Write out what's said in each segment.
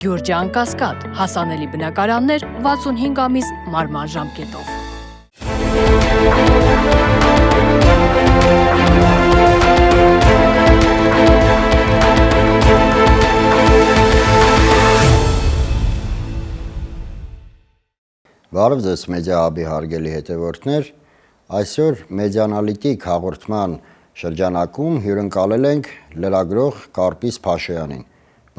Գյուրջան Կասկադ, հասանելի բնակարաններ 65 ամիս մարման ժամկետով։ Բարև ձեզ մեդիա հաբի հարգելի հետևորդներ, այսօր մեդիանալիտիկ հաղորդման շրջանակում հյուրընկալել ենք լրագրող Կարպիս Փաշոյանին։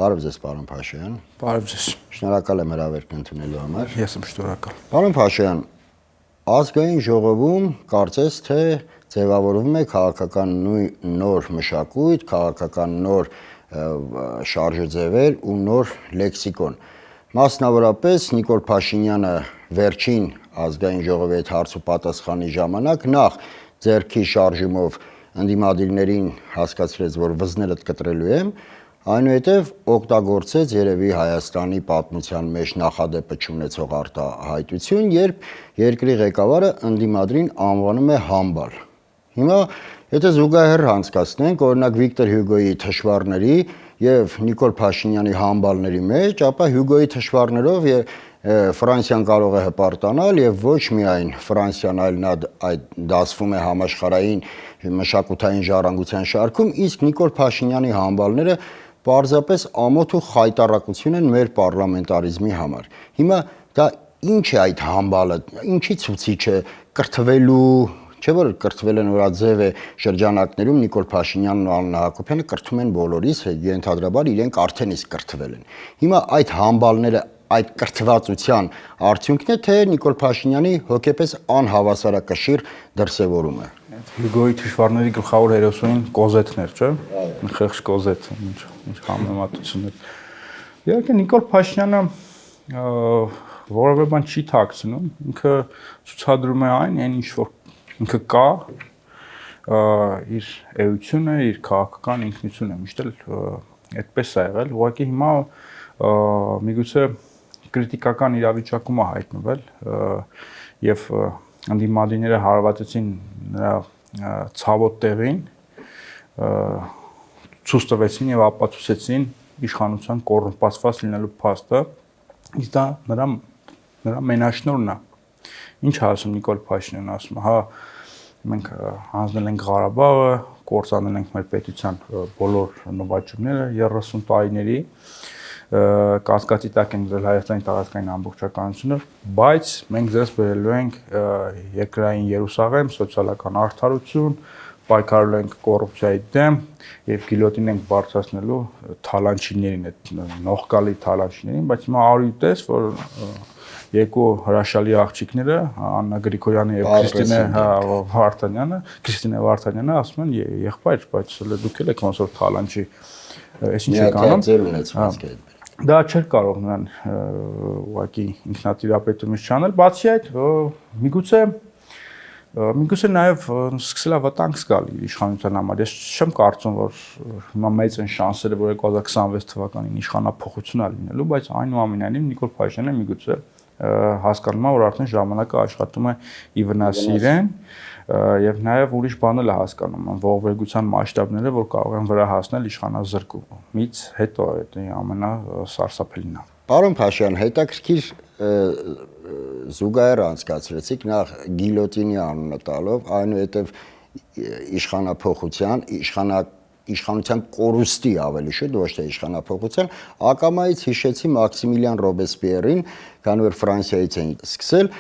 Բարև ձեզ, պարոն Փաշոյան։ Բարև ձեզ։ Շնորհակալ եմ հրավերն ընդունելու համար։ Ես եմ շնորհակալ։ Պարոն Փաշոյան, ազգային ժողովում կարծես թե ձևավորվում է քաղաքական նոր մշակույթ, քաղաքական նոր շարժեձևեր ու նոր լեքսիկոն։ Մասնավորապես Նիկոլ Փաշինյանը վերջին ազգային ժողովի հետ հարց ու պատասխանի ժամանակ նախ ձեռքի շարժումով ընդդիմադիրներին հասկացրեց, որ վզներդ կտրելու եմ, այնուհետև օգտագործեց երևի Հայաստանի պատմության մեջ նախադեպը չունեցող արտահայտություն, երբ երկրի ղեկավարը ընդդիմադրին անվանում է համբալ։ Հիմա եթե զուգահեռ անցկացնենք, օրինակ Վիկտոր Հյուգոյի թշվառների եւ Նիկոլ Փաշինյանի համբալների մեջ, ապա Հյուգոյի թշվառներով Ֆրանսիան կարող է հպարտանալ եւ ոչ միայն Ֆրանսիան, այլ նա դասվում է համաշխարհային մշակութային ժառանգության շարքում, իսկ Նիկոլ Փաշինյանի համբալները պարզապես ամոթ ու խայտառակություն են մեր պարլամենտարիզմի համար։ Հիմա դա ինչ է այդ համբալը, ինչի ցուցիչ է կրթվելու, չէ՞ որ կրթվել են օրաձև է շրջանակներում Նիկոլ Փաշինյանն ու Աննա Հակոբյանը կրթում են բոլորիս, ենթադրաբար իրենք արդեն իսկ կրթվել են։ Հիմա այդ համբալները այդ կրթվածության արդյունքն է, թե Նիկոլ Փաշինյանի հոգեպես անհավասարակշիռ դրսևորումը։ Հյուգոյի թշվառների գլխավոր հերոսուին Կոզետներ, չէ՞։ Խեղճ Կոզետ, ինչ համեմատություններ։ Իհարկե Նիկոլ Փաշինյանը որևէ բան չի թաքցնում, ինքը ցուցադրում է այն ինչ որ ինքը կա, իր էությունը, իր քաղաքական ինքնությունը, միշտ էլ այդպես է եղել, ուղղակի հիմա միգուցե կրիտիկական իրավիճակում է հայտնվել եւ ընդդիմադիրները հարվածեցին նրա ցավոտ տեղին, ցույց տվեցին եւ ապացուցեցին իշխանության կոռումպացված լինելու փաստը, իսկ դա նրա մենաշնորհն է։ Ինչ ասում Նիկոլ Փաշինյանը, ասում է, հա մենք հանձնել ենք Ղարաբաղը, կործանել ենք մեր պետության բոլոր նվաճումները 30 տարիների, կասկածի տակ ենք դրել Հայաստանի տարածքային ամբողջականությունը, բայց մենք ձեզ բերելու ենք երկրային Երուսաղեմ, սոցիալական արդարություն, պայքարելու ենք կոռուպցիայի դեմ եւ գիլյոտին ենք բարձրացնելու թալանչիներին, այդ նողկալի թալանչիներին, բայց հիմա արույտես, որ երկու հրաշալի աղջիկները, Աննա Գրիգորյանը եւ Քրիստինե Վարդանյանը ասում են եղբայր, բայց դուք էլ եք ոնց որ թալանչի, այսինչ եք անում։ Դա չէր կարող նրան ուղղակի ինքնատիրապետումից չանել, բացի այդ միգուցե նաև սկսել է վտանգ զգալ իր իշխանության համար։ Ես չեմ կարծում, որ հիմա մեծ են շանսերը, որ 2026 թվականին իշխանափոխություն է լինելու, բայց այնուամենայնիվ Նիկոլ Փաշինյանը միգուցե հասկանում է, որ արդեն ժամանակը աշխատում է ի վնասի իրեն եւ նաեւ ուրիշ բան էլ է հասկանում, ողբերգության մասշտաբները, որ կարող են վրա հասնել իշխանազրկումից հետո այդ ամենասարսափելին է։ Պարոն Փաշոյան, հետաքրքիր զուգահեռ անցկացրեցիք նախ գիլյոտինի անունը տալով, այնուհետև իշխանության կորուստի ավելի շուտ, ոչ թե իշխանափոխության, ակամայից հիշեցի Մաքսիմիլիան Ռոբեսպիերին, քանի որ Ֆրանսիայից էին սկսել։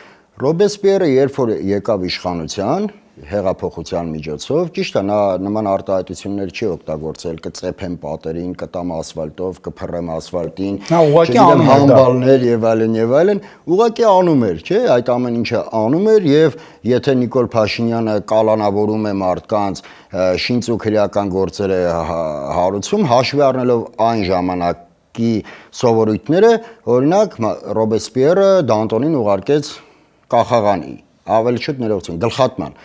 Ռոբեսպիերը երբ որ եկավ իշխանության հեղափոխության միջոցով, ճիշտ է, նա նման արտահայտություններ չի օգտագործել, կծեփեմ պատերին, կտամ ասֆալտով, կփռեմ ասֆալտին, չգիտեմ համբալներ եւ այլն, ուղղակի անում էր, չէ՞, այդ ամեն ինչը անում էր եւ եթե Նիկոլ Փաշինյանը կալանավորում է մարդկանց, շինծ ու քրեական գործեր է հարուցում, հաշվի առնելով այն ժամանակի սովորույթները, օրինակ Ռոբեսպիերը Դանտոնին ուղարկեց կախաղանի, ավելի շուտ ներողություն, գլխատման։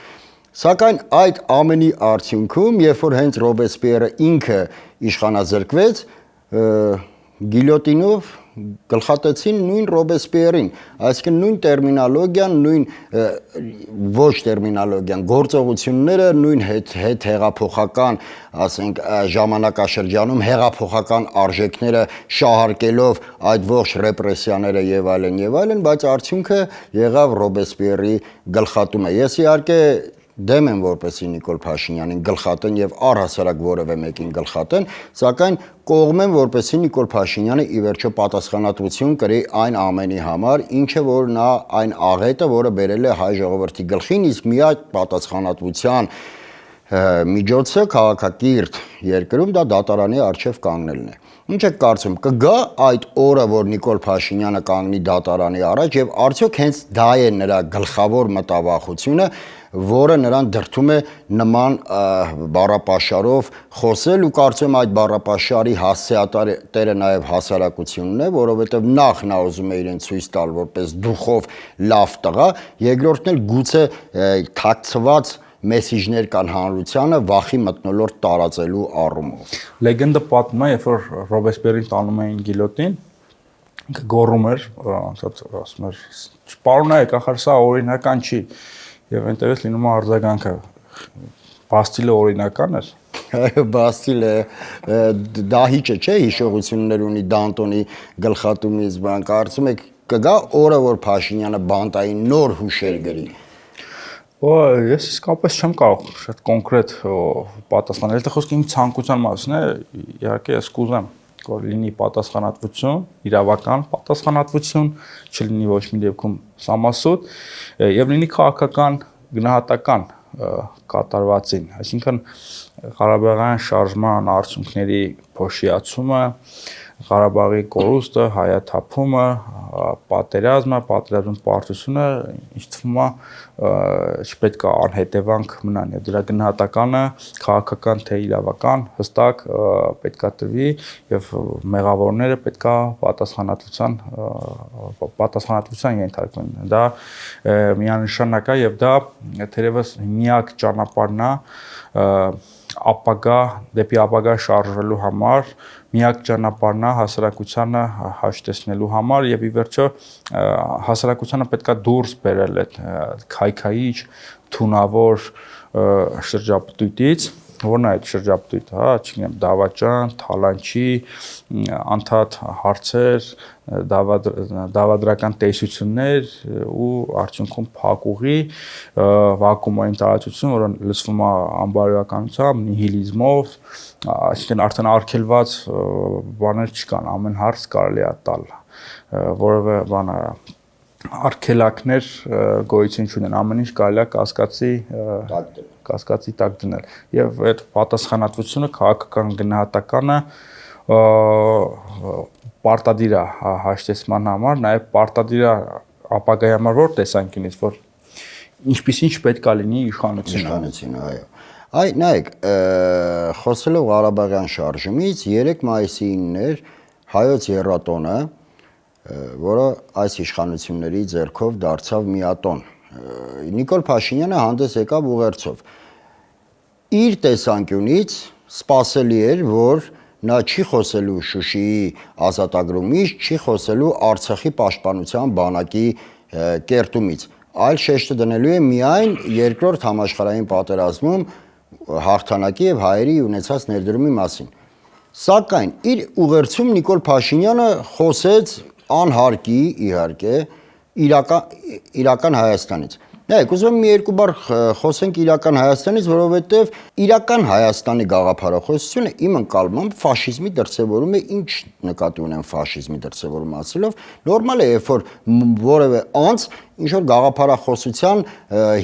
Սակայն այդ ամենի արդյունքում, երբ որ հենց Ռոբեսպիերը ինքը իշխանազրկվեց, գիլյոտինով գլխատեցին նույն Ռոբեսպիերին, այսինքն նույն տերմինոլոգիան, նույն ոչ տերմինոլոգիան, գործողությունները, նույն հետ հեղափոխական, ասենք ժամանակաշրջանում հեղափոխական արժեքները շահարկելով այդ ողջ ռեպրեսիաները եւ այլն, բայց արդյունքը եղավ Ռոբեսպիերի գլխատումը։ Ես իհարկե դեմ եմ որպեսի Նիկոլ Փաշինյանին գլխատեն եւ առհասարակ որևէ մեկին գլխատեն, սակայն կողմ եմ որպեսի Նիկոլ Փաշինյանը ի վերջո պատասխանատվություն կրի այն ամենի համար, ինչը որ նա այն աղետը, որը բերել է հայ ժողովրդի գլխին, իսկ միակ պատասխանատվության միջոցը քաղաքակիրթ երկրում դա դատարանի առջև կանգնելն է։ Ինչ եք կարծում, կգա այդ օրը, որ Նիկոլ Փաշինյանը կանգնի դատարանի առաջ եւ արդյոք հենց դա է նրա գլխավոր մտավախությունը, որը նրան դրդում է նման բառապաշարով խոսել ու կարծում այդ բառապաշարի հասցեատերը նաև հասարակությունն է, որովհետև նախ նա ուզում է իրեն ցույց տալ որպես դուխով լավ տղա, երկրորդն էլ գուցե թաքցված մեսիջներ կան հանրությանը վախի մթնոլորտ տարածելու առումով։ Լեգենդը պատմում է, երբ որ Ռոբեսպիերին տանում էին գիլյոտին, գոռում էր, ասում էր, «Պարոնայք, ախր սա օրինական չի»։ Եվ այնտեղից լինում է արձագանքը, Բաստիլը օրինական էր։ Այո, Բաստիլը դահիճը չէ, հիշողություններ ունի Դանտոնի գլխատումից, կարծում եք կգա օրը, որ Փաշինյանը բանտային նոր հուշեր գրի։ Ես իսկապես չեմ կարող շատ կոնկրետ պատասխանել, դա խոսքը իմ ցանկության մասին է, իհարկե ես կուզեմ որ լինի պատասխանատվություն, իրավական պատասխանատվություն, չլինի ոչ մի դեպքում սամասուտ եւ լինի քաղաքական գնահատական կատարվածին, այսինքն Ղարաբաղյան շարժման արդյունքների փոշիացումը, Ղարաբաղի կորուստը, հայաթափումը, պատերազմը, պատերազմի պարտությունը ինչ թվում է չպետք է անհետևանք մնան եւ դրա գնահատականը քաղաքական թե իրավական հստակ պետքա տրվի եւ մեղավորները պետքա պատասխանատվության ենթարկվեն։ Դա միանշանակ է եւ դա թերևս միակ ճանապարհն է դեպի ապագա շարժվելու համար, միակ ճանապարհն է հասարակությանը հաշտեցնելու համար եւ ի վերջո հասարակությանը պետքա դուրս բերել այդ քայքայիչ թունավոր շրջապտույտից, որն է այդ շրջապտույտը, չգիտեմ, դավաճան, թալանչի, անդադ հարցեր, դավադրական տեսություններ ու արդյունքում փակուղի վակուումային տարածություն, որը լցվում է անբարոյականությամբ, նիհիլիզմով, այսինքն արդեն արգելված բաներ չկան, ամեն հարց կարելի է տալ, որևէ բան արգելակներ գոյություն չունեն, ամեն ինչ կարելի է կասկածի տակ դնել եւ այդ պատասխանատվությունը քաղաքական գնահատականը պարտադիր է հաշտեցման համար, նաեւ պարտադիր է ապագայի համար որ տեսանկյունից, որ ինչպիսին պետք է լինի իշխանությունը, այո։ Այ նայեք, խոսելով Ղարաբաղյան շարժումից 3 մայիսի 9-ն էր հայոց եռատոնը, որը այս իշխանությունների ձեռքով դարձավ միատոն։ Նիկոլ Փաշինյանը հանդես եկավ ուղերձով։ Իր տեսանկյունից սպասելի էր, որ նա չի խոսելու Շուշիի ազատագրումից, չի խոսելու Արցախի պաշտպանության բանակի կերտումից, այլ շեշտը դնելու է միայն երկրորդ համաշխարհային պատերազմում հաղթանակի եւ հայերի ունեցած ներդրումի մասին։ Սակայն իր ուղերձում Նիկոլ Փաշինյանը խոսեց անհարկի, իհարկե, իրական Հայաստանից։ Նայեք, ուզում եմ մի երկու բառ խոսենք իրական Հայաստանից, որովհետև իրական Հայաստանի գաղափարախոսությունը իմ ընկալմամբ ֆաշիզմի դրսևորում է, ինչ նկատի ունեմ ֆաշիզմի դրսևորում ասելով, նորմալ է, երբ որ որևէ անձ ինչ որ գաղափարախոսության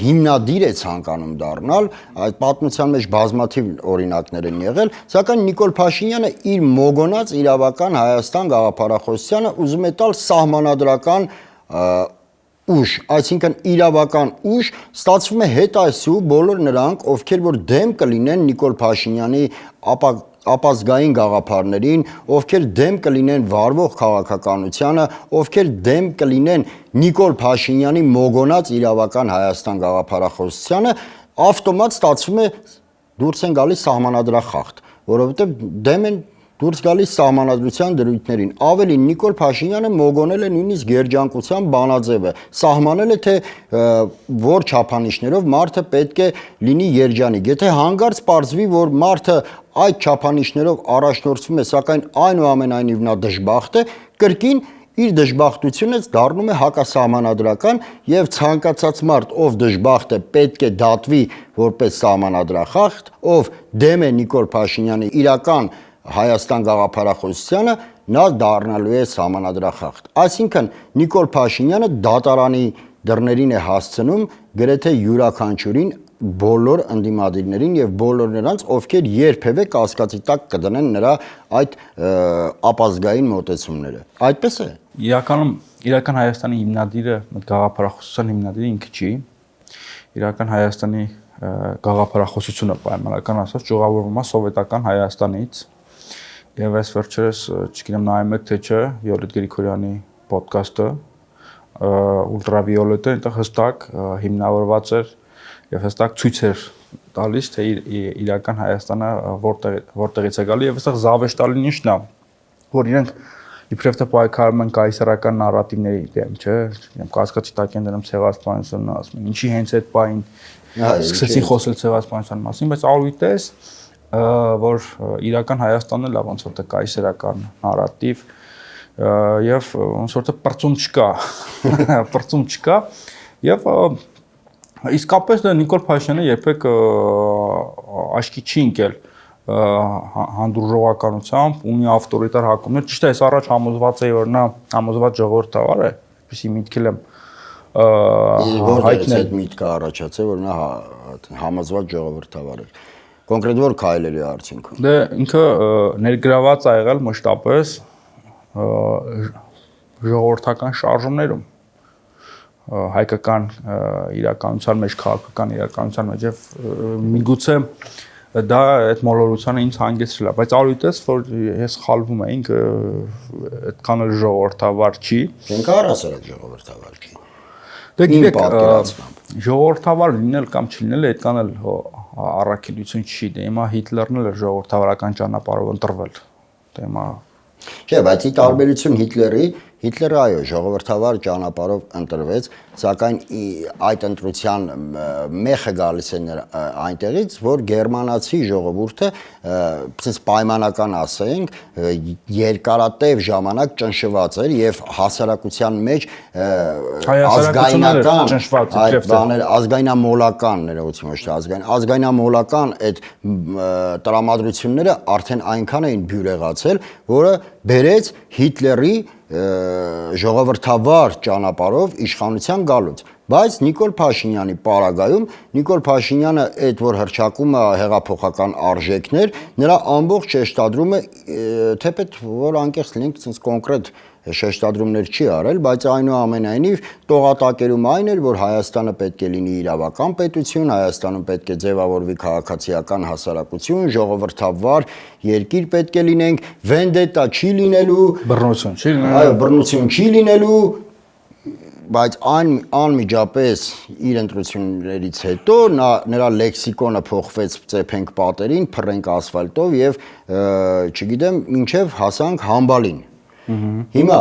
հիմնադիր է ցանկանում դառնալ, այդ պատմության մեջ բազմաթիվ օրինակներ են եղել, սակայն Նիկոլ Փաշինյանը իր մոգոնած իրավական Հայաստան գաղափարախոսությանը ուզում է տալ սահմանադրական ուժ, այսինքն իրավական ուժ, ստացվում է հետայսու բոլոր նրանք, ովքեր որ դեմ կլինեն Նիկոլ Փաշինյանի ապազգային գաղափարներին, ովքեր դեմ կլինեն վարվող քաղաքականությանը, ովքեր դեմ կլինեն Նիկոլ Փաշինյանի մոգոնած իրավական Հայաստան գաղափարախոսությանը, ավտոմատ ստացվում է դուրս են գալիս սահմանադրախախտ, որովհետև դեմ են դուրս գալիս սահմանադրության դրույթներին։ Ավելին Նիկոլ Փաշինյանը մոգոնել է նույնիսկ երջանկության բանաձևը, սահմանել է թե որ չափանիշներով մարդը պետք է լինի երջանիկ։ Եթե հանկարծ պարզվի, որ մարդը այդ չափանիշներով առաջնորդվում է, սակայն այնուամենայնիվ նա դժբախտ է, կրկին իր դժբախտությունը դառնում է հակասահմանադրական եւ ցանկացած մարդ, ով դժբախտ է, պետք է դատվի որպես սահմանադրախախտ, ով դեմ է Նիկոլ Փաշինյանի իրական Հայաստան գաղափարախոսությանը, նա դառնալու է սահմանադրախախտ։ Այսինքն Նիկոլ Փաշինյանը դատարանի դռներին է հասցնում գրեթե յուրաքանչյուրին, բոլոր ընդդիմադիրներին եւ բոլոր նրանց, ովքեր երբևէ կասկածի տակ կդնեն նրա այդ ապազգային մոտեցումները։ Այդպես է։ Իրական Հայաստանի հիմնադիրը, գաղափարախոսության հիմնադիրը ինքը չի։ Իրական Հայաստանի գաղափարախոսությունը պայմանական ասած ճյուղավորվում է սովետական Հայաստանից։ Եվ այս վերջերս, չգիտեմ նայում եք թե չէ, Յոլիտ Գրիգորյանի ոդկասթը ուլտրավիոլետը այնտեղ հստակ հիմնավորված էր եւ հստակ ցույց էր տալիս, թե իրական Հայաստանը որտեղից է գալի եւ այստեղ զավեշտալին ինչն է, որ իրենք իբրև թե պայքարում են կայսերական նարատիվների դեմ, չէ, կասկածի տակ են դնում ցեղասպանությունը, ասում են, ինչի հենց այդ պահին սկսեցին խոսել ցեղասպանության մասին, բայց արույտես, որ իրական Հայաստանն լավ ոնց որ թե կայսերական նարատիվ եւ ոնց որ թե պրծում չկա եւ իսկապես Նիկոլ Փաշինյանը երբեք աչքի չի ընկել հանդուրժողականությամբ, ունի ավտորիտար հակումներ, ճիշտ է, այս առաջ համոզված էի, որ նա համոզված ժողովրդավար է, այսպեսի միտքել եմ հայտնել։ Այդ միտքը առաջացել, որ նա համոզված ժողովրդավար է։ Կոնկրետ որ քայլերի արդյունքում։ Դե ինքը ներգրաված ա եղել մշտապես ժողովրդական շարժումներում, հայկական իրականության մեջ, քաղաքական իրականության մեջ եւ միգուցե դա այդ մոլորությանը ինձ հանգեցրել է, բայց արույտես, որ ես խալվում եմ, ինքը այդքան էլ ժողովրդավար չի։ Չենք առասել այդ ժողովրդավար չի։ Դե գիտեք, ժողովրդավար լինել կամ չլինել այդքան էլ առաքելություն չի, դե հիմա Հիտլերն էլ ժողովրդավարական ճանապարհով ընտրվել։ Դե հիմա Չէ, բայց ի տարբերություն Հիտլերը այո, ժողովրդավար ճանապարհով ընտրվեց, սակայն այդ ընտրության մեխը գալիս է այնտեղից, որ գերմանացի ժողովուրդը, ասես պայմանական ասենք, երկարատև ժամանակ ճնշված էր եւ հասարակության մեջ ազգայնամոլական ներողություն, ոչ թե ազգայնամոլական այդ տրամադրությունները արդեն այնքան էին բյուրեղացել, որը բերեց Հիտլերի ժողովրդավար ճանապարհով իշխանության գալուց, բայց Նիկոլ Փաշինյանի պարագայում Նիկոլ Փաշինյանը այդ որ հռչակում է հեղափոխական արժեքներ, նրա ամբողջ շեշտադրումը թեպետ որ անկեղծ լինենք, ցած կոնկրետ շեշտադրումներ չի արել, բայց այնուամենայնիվ տողատակերում այն էր, որ Հայաստանը պետք է լինի իրավական պետություն, Հայաստանում պետք է ձևավորվի քաղաքացիական հասարակություն, ժողովրդավար երկիր պետք է լինենք, վենդետա չի լինելու, բռնություն չի լինելու, այո, բռնություն չի լինելու, բայց անմիջապես իր ընտրություններից հետո նրա լեքսիկոնը փոխվեց ծեփենք պատերին, փռենք ասֆալտով եւ չգիտեմ, մինչեւ հասանք համբալին։ Հիմա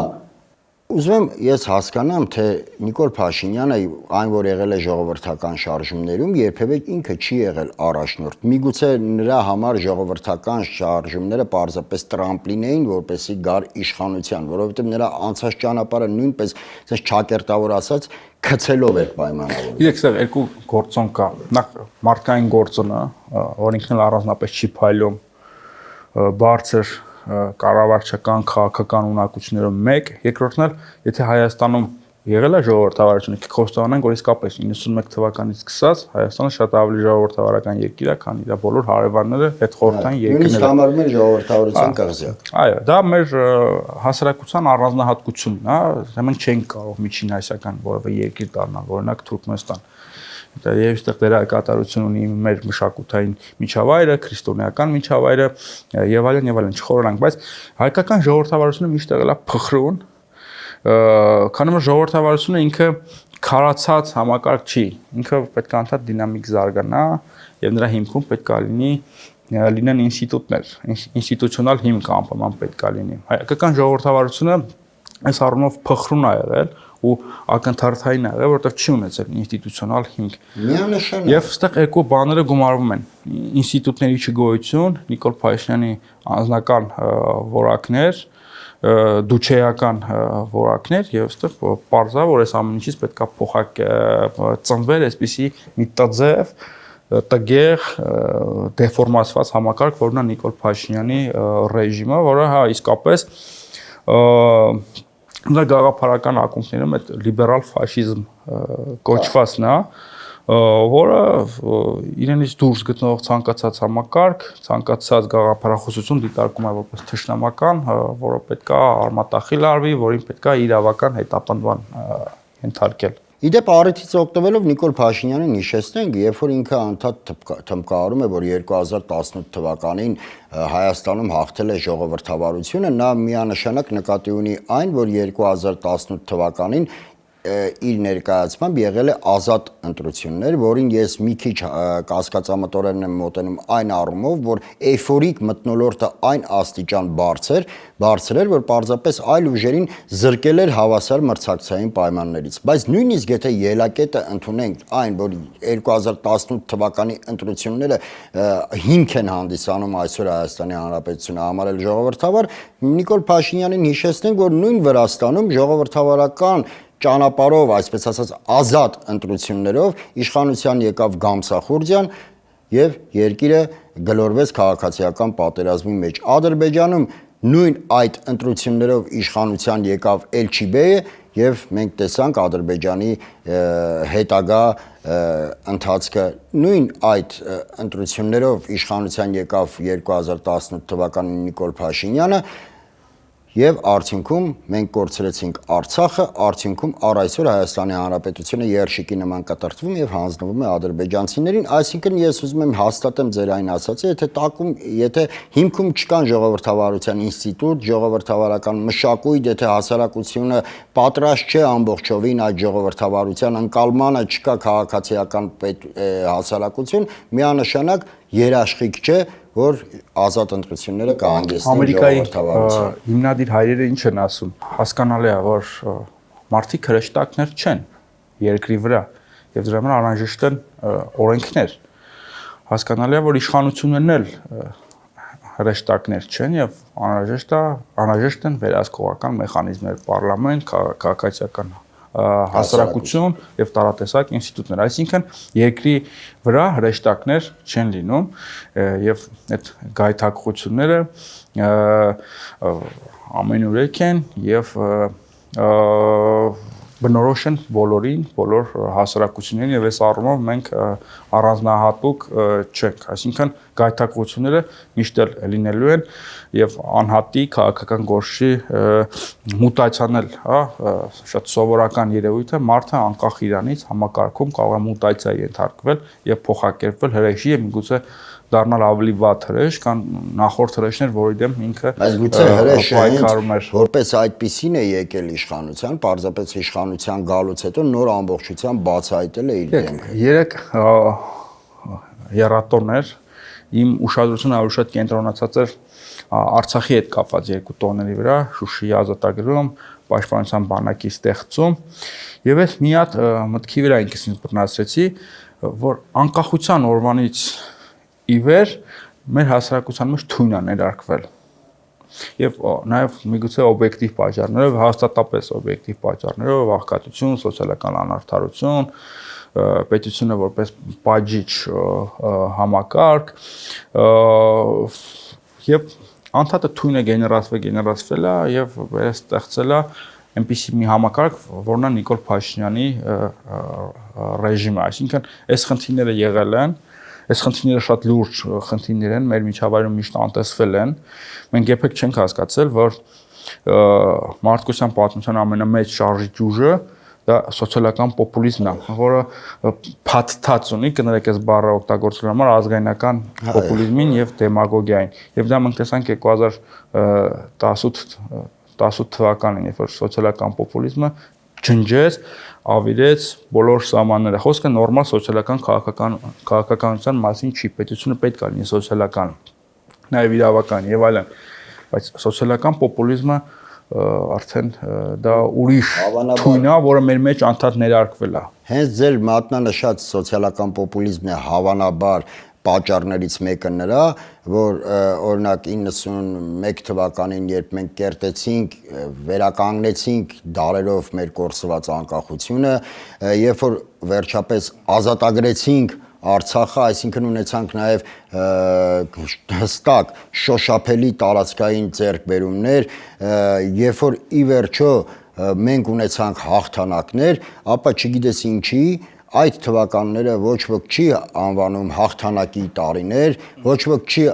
ուզում եմ ես հասկանամ, թե Նիկոլ Փաշինյանը այն որ եղել է ժողովրդական շարժումներում, երբևէ ինքը չի եղել առաջնորդ։ Միգուցե նրա համար ժողովրդական շարժումները պարզապես տրամպլին էին, որպեսզի գար իշխանության, որովհետև նրա անցած ճանապարհը նույնպես ասես ճակերտավոր ասած քցելով էր պայմանավորվում։ Գիտեք, սա երկու գործոն կա։ Նախ մարդկային գործոնը, որ ինքն էլ առանձնապես չի փայլում, բարձր կառավարչական քաղաքական ունակություններով մեկ, երկրորդն էլ, եթե Հայաստանում եղել է ժողովրդավարությունը, խոստովանենք, որ իսկապես 91 թվականից սկսած Հայաստանը շատ ավելի ժողովրդավարական երկիր է, քան իր բոլոր հարևանները հետ խորհրդային երկրները։ Նույնիսկ համարվում է ժողովրդավարության կղզյակ։ Այո, դա մեր հասարակության առանձնահատկությունն է, մենք չենք կարող միջին հայկական որևէ երկիր դառնալ, օրինակ Թուրքմենստան։ Դա եւ այստեղ դերակատարություն ունի մեր մշակութային միջավայրը, քրիստոնեական միջավայրը եւ այլն չխորանանք, բայց հայկական ժողովրդավարությունը միշտ եղել է փխրուն, քանի որ ժողովրդավարությունը ինքը քարացած համակարգ չի, ինքը պետք է անդադ դինամիկ զարգանա եւ նրա հիմքում պետք է լինի լինեն ինստիտուտներ, ինստիտուցիոնալ հիմք անպայման պետք է լինի։ Հայկական ժողովրդավարությունը այս առումով փխրուն է եղել ու ակնթարթային է եղել, որովհետև չի ունեցել ինստիտուցիոնալ հիմք։ Միանշանակ։ Եվ այստեղ երկու բաները գումարվում են. ինստիտուտների չգոյություն, Նիկոլ Փաշինյանի անձնական որակներ, դուչեական որակներ եւ այստեղ պարզա որ այս ամեն ինչից պետքա փոխակ ծնվել այսպիսի մի տաձև տգեղ դեֆորմացված համակարգ, որն է Նիկոլ Փաշինյանի ռեժիմը, որը հա իսկապես նրա գաղափարական ակունքներում այդ լիբերալ ֆաշիզմ կոչվածն է, որը իրենից դուրս գտնող ցանկացած համակարգ, ցանկացած գաղափարախոսություն դիտարկում է որպես թշնամական, որը պետք է արմատախիլ արվի, որին պետք է իրավական հետապնդման ենթարկել։ Իդեպ առիթից օգտվելով Նիկոլ Փաշինյանին հիշեցնենք, երբ որ ինքը անդադ թմկահարում է, որ 2018 թվականին Հայաստանում հաղթել է ժողովրդավարությունը, նա միանշանակ նկատի ունի այն, որ 2018 թվականին իր ներկայացմամբ եղել է ազատ ընտրություններ, որին ես մի քիչ կասկածամտորեն եմ մոտենում այն առումով, որ էյֆորիկ մթնոլորտը այն աստիճան բարձր էր, որ պարզապես այլ ուժերին զրկել էր հավասար մրցակցային պայմաններից, բայց նույնիսկ եթե ելակետը ընդունենք այն, որ 2018 թվականի ընտրությունները հիմք են հանդիսանում այսօր Հայաստանի Հանրապետությունը համարել ժողովրդավար, Նիկոլ Փաշինյանին հիշեցնենք, որ նույն Վրաստանում ժողովրդավարական ճանապարհով, այսպես ասած, ազատ ընտրություններով իշխանության եկավ Գամսախուրդյան եւ երկիրը գլորվեց քաղաքացիական պատերազմի մեջ։ Ադրբեջանում նույն այդ ընտրություններով իշխանության եկավ Էլչիբեյը եւ մենք տեսանք Ադրբեջանի հետագա ընթացքը նույն այդ ընտրություններով իշխանության եկավ 2018 թվականին Նիկոլ Փաշինյանը Եվ արդյունքում մենք կորցրեցինք Արցախը, արդյունքում առ այսօր Հայաստանի Հանրապետությունը երշիկի նման կտրտվում եւ հանձնվում է ադրբեջանցիներին, այսինքն ես ուզում եմ հաստատեմ ձեր այն ասածը, եթե հիմքում չկան ժողովրդավարության ինստիտուտ, ժողովրդավարական մշակույթ, եթե հասարակությունը պատրաստ չէ ամբողջովին այդ ժողովրդավարության ընկալմանը, չկա քաղաքացիական հասարակություն, միանշանակ երաշխիք չէ, որ ազատ ընտրությունները կհանգեցնեն ժողովրդավարության։ Հիմնադիր հայրերը ինչ են ասում, հասկանալի է, որ մարդիկ հրեշտակներ չեն երկրի վրա եւ դրա համար անհրաժեշտ են օրենքներ։ Հասկանալի է, որ իշխանություններն էլ հրեշտակներ չեն եւ անհրաժեշտ են վերահսկողական մեխանիզմներ, պարլամենտ, քաղաքացիական հասարակություն եւ տարատեսակ ինստիտուտներ, այսինքն երկրի վրա հրեշտակներ չեն լինում եւ այդ գայթակղությունները ամենուրեք են եւ բնորոշ են բոլորին, բոլոր հասարակություններին եւ այս առումով մենք առանձնահատուկ չենք, այսինքն գայթակղությունները միշտ էլ լինելու են եւ անհատի քաղաքական գործի մուտացիան էլ, հա, շատ սովորական երևույթ է, մարդը անկախ իրանից համակարգում կարող է մուտացիայի ենթարկվել եւ փոխակերպվել հրեշի եւ միգուցե դառնալ ավելի վատ հրեշ, քան նախորդ հրեշներ, որի դեմ ինքը պայքարում էր։ Որպես այդպիսին է եկել իշխանության, պարզապես իշխանության գալուց հետո նոր ամբողջությամբ բացահայտել է իր դեմքը։ Երեք երաթորներ իմ ուշադրությունը ավելի շատ կենտրոնացած էր Արցախի հետ կապված երկու տոների վրա, Շուշիի ազատագրում, պաշտպանության բանակի ստեղծում, եւ ես մի հատ մտքի վրա ինքս ինձ բռնացրեցի, որ անկախության օրվանից ի վեր մեր հասարակության մեջ թույն է ներարկվել։ Եվ նաև միգուցե օբյեկտիվ պատճառներով, հաստատապես օբյեկտիվ պատճառներով, աղքատություն, սոցիալական անարդարություն, պետությունը որպես պատժիչ համակարգ, եւ անդադը թույնը գեներացվել է եւ վերստեղծել է այնպիսի մի համակարգ, որն է Նիկոլ Փաշինյանի ռեժիմը, այսինքն այս խնդիրները եղել են, այս խնդիրները շատ լուրջ խնդիրներ են, մեր միջավայրում միշտ անտեսվել են։ Մենք երբեք չենք հասկացել, որ մարդկության պատմության ամենամեծ շարժիչ ուժը դա սոցիալական պոպուլիզմն է, որը փաթթած ունի, կներեք այս բառը օգտագործելու համար ազգայնական պոպուլիզմին եւ դեմագոգիային։ Եվ դա մենք տեսանք 2018 թվականին, երբ որ սոցիալական պոպուլիզմը ջնջեց, ավիրեց բոլոր սահմանները։ Խոսքը նորմալ սոցիալական քաղաքականության մասին չի, պետությունը պետք է լինի սոցիալական, նաև իրավական եւ այլն, բայց սոցիալական պոպուլիզմը արդեն դա ուրիշ թույն է, որը մեր մեջ անդադ ներարկվել է։ Հենց ձեր մատնանշած սոցիալական պոպուլիզմն է հավանաբար պատճառներից մեկը նրա, որ օրինակ 91 թվականին, երբ մենք կերտեցինք, վերականգնեցինք դարերով մեր կորսված անկախությունը, երբ որ վերջապես ազատագրեցինք Արցախը, այսինքն ունեցանք նաև հստակ շոշափելի տարածքային ձեռքբերումներ, երբ որ ի վերջո մենք ունեցանք հաղթանակներ, ապա չգիտես ինչի այդ թվականները ոչ ոք չի անվանում հաղթանակի տարիներ, ոչ ոք չի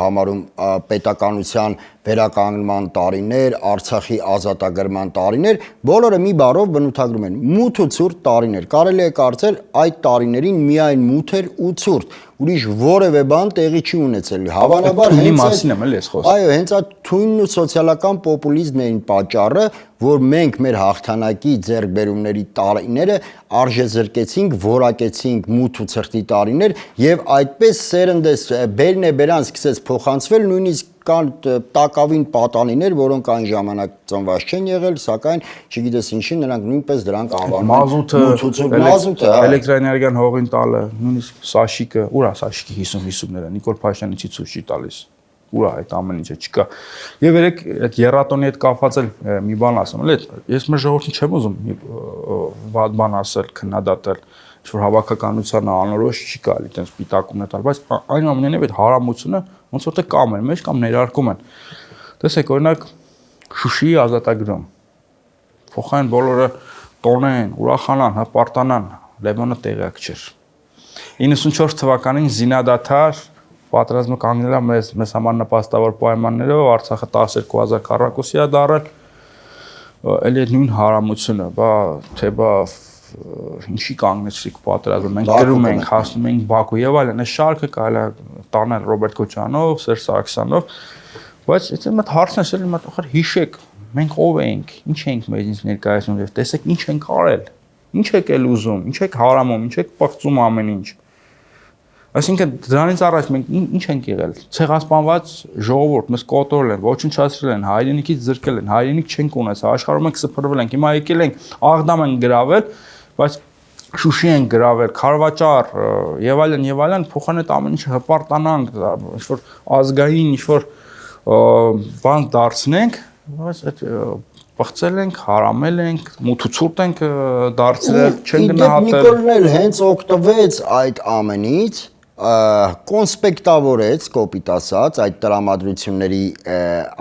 համարում պետականության վերականգնման տարիներ, Արցախի ազատագրման տարիներ, բոլորը մի բառով բնութագրում են մութ ու ցուրտ տարիներ։ Կարելի է կարծել այդ տարիներին միայն մութ էր ու ցուրտ, ուրիշ որևէ բան տեղի չի ունեցել։ Հավանաբար հենց այդ թույնն ու սոցիալական պոպուլիզմն էին պատճառը, որ մենք մեր հաղթանակի ձեռքբերումների տարիները արժեզրկեցինք, որակեցինք մութ ու ցրտի տարիներ եւ այդպես սերնդես բերն է բերան սկսեց փոխանցվել, նույնիսկ կան տակավին պատանիներ, որոնք այն ժամանակ ծնված չեն եղել, սակայն չգիտես ինչի նրանք նույնպես դրանք անվանում են մազութը, էլեկտրոէներգիան հողին տալը, նույնիսկ Սաշիկը, ուր է Սաշիկի 50-50-ները, Նիկոլ Փաշինյանը չի ցույց չի տալիս։ Ուր է այդ ամեն ինչը չկա։ Եվ երեք այդ երաթոնի հետ կապված էլ մի բան ասեմ, էլի ես մեր ժողովրդին չեմ ուզում վատ բան ասել, քննադատել, ինչ-որ հավաքականությանը անորոշ չի կարելի այդպես պիտակումներ տալ, բայց այնուամենայնիվ այդ հարամությունը ոնց որ թե կամ են մեջ կամ ներարկում են։ Տեսեք, օրինակ Շուշիի ազատագրում։ Փոխային բոլորը տոնեն, ուրախանան, հպարտանան, Լևոնը տեղյակ չէր։ 94 թվականին զինադադար պատերազմը կանգնել է մեզ համար նպաստավոր պայմաններով, Արցախը 12000 քառակուսի է դարել, էլի այդ նույն հարամությունը, բա ինչի կանգնեցրիք պատերազմը, մենք գրում ենք, հասնում ենք Բաքու եւ այլն, այս շարքը կարելի է տանել Ռոբերտ Քոչանով, Սերժ Սարգսյանով, բայց եթե մտ հարցն է, էլի մտ ախր հիշեք, մենք ով ենք, ինչ ենք մեզ ներկայացնում եւ տեսեք ինչ ենք արել, ինչ եք էլ ուզում, ինչ եք հարամում, ինչ եք պղծում ամեն ինչ։ Այսինքն դրանից առաջ մենք ինչ ենք եղել, ցեղասպանված ժողովուրդ, մեզ կոտորել են, ոչնչացրել են, հայրենիքից զրկել են, հայրենիք չենք ունեցել, աշխարհում ենք սփռվել ենք, հիմա եկել ենք, Աղդամ ենք գրավել, բայց Շուշի ենք գրավել, Խարվաճար եւ այլն, փոխան այդ ամեն ինչը հպարտանանք, ինչ-որ ազգային, ինչ-որ բան դարձնենք, բայց այդ պղծել ենք, հարամել ենք, մութուցուրտ ենք դարձրել, չեն գնահատել։ Նիկոլն էլ հենց օգտվեց այդ ամենից, կոնսպեկտավորեց, կոպիտ ասած, այդ տրամադրությունների